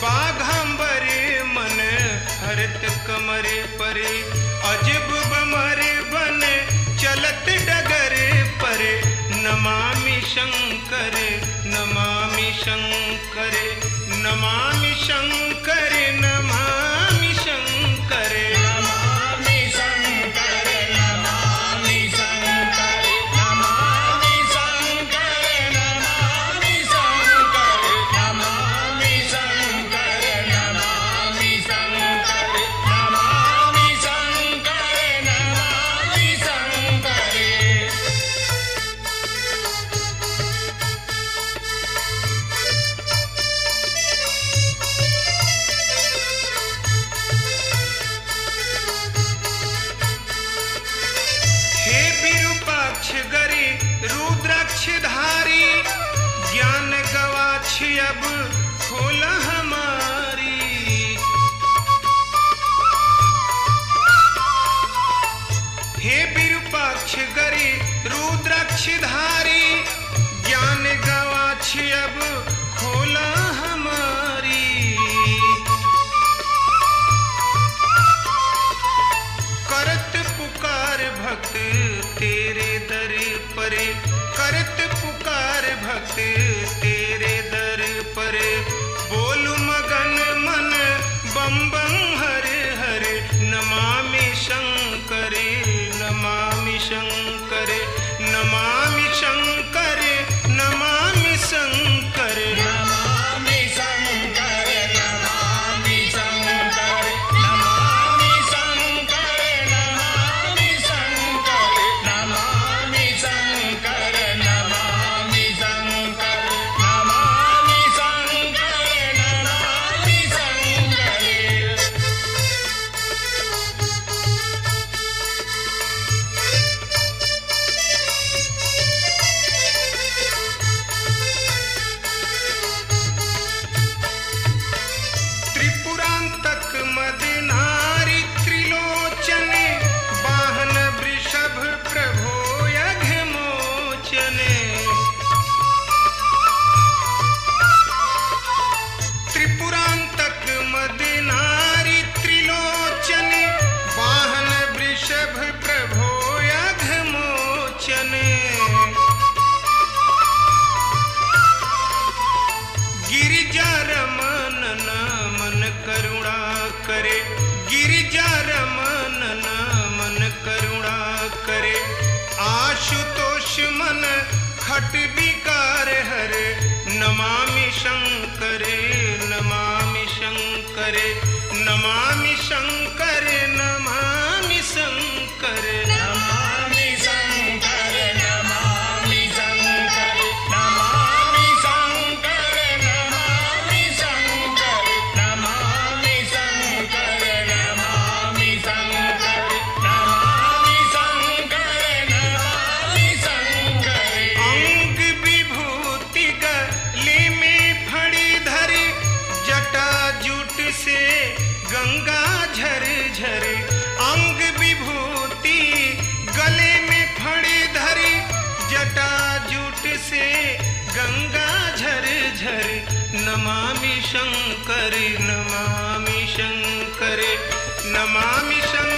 बाघांबर मन हरत कमर पर, अजब बमर बन चलत डगर पर, नमामि शंकर नमामि शंकर नमामि शंकर नमामि शंकर नमामि शंकर नमामि शंकर नमामि शंकर नमामि शंकर नमामि शंकर नमामि शंकर नमामि शंकर नमामि शंकर। गरी रुद्राक्षधारी, ज्ञान गवाछ अब खोला हमारी। हे विरूपाक्ष गरी रुद्राक्षधारी, ज्ञान गवाछ अब खोला हमारी। करत पुकार भक्त तेरे दर पर, करत पुकार भक्त तेरे दर पर, बोल मगन मन बम बम हर हर, नमामि शंकर नमामि शंकर नमामि शंकर नमामि शंकर नमामि शंकर नमामि शंकर नमामि शंकर नमामि शंकर नमामि शंकर नमामि शंकर नमामि शंकर नमामि शंकर। त्रिपुरांतक मदनारी त्रिलोचन, वाहन वृषभ प्रभो यघमोचन। त्रिपुरांतक मदनारी त्रिलोचन, वाहन वृषभ प्रभो यघमोचन। गिरिजा रमन मन करुणा करे, गिरिजा रमन मन करुणा करे, आशुतोष मन खट विकार हर, नमामि शंकर नमामि शंकर नमामि शंकर नमामि शंकर नमामि शंकर नमामि शंकर नमामि शंकर नमामि शंकर नमामि शंकर नमामि शंकर नमामि शंकर नमामि शंकर। अंग विभूति गले में फड़ी धरी, जटा जूट से गंगा झर झर, अंग विभूति गले में फड़ी धरी, जटा जूट से गंगा झर झर, नमामि शंकर नमामि शंकर नमामि शंकर।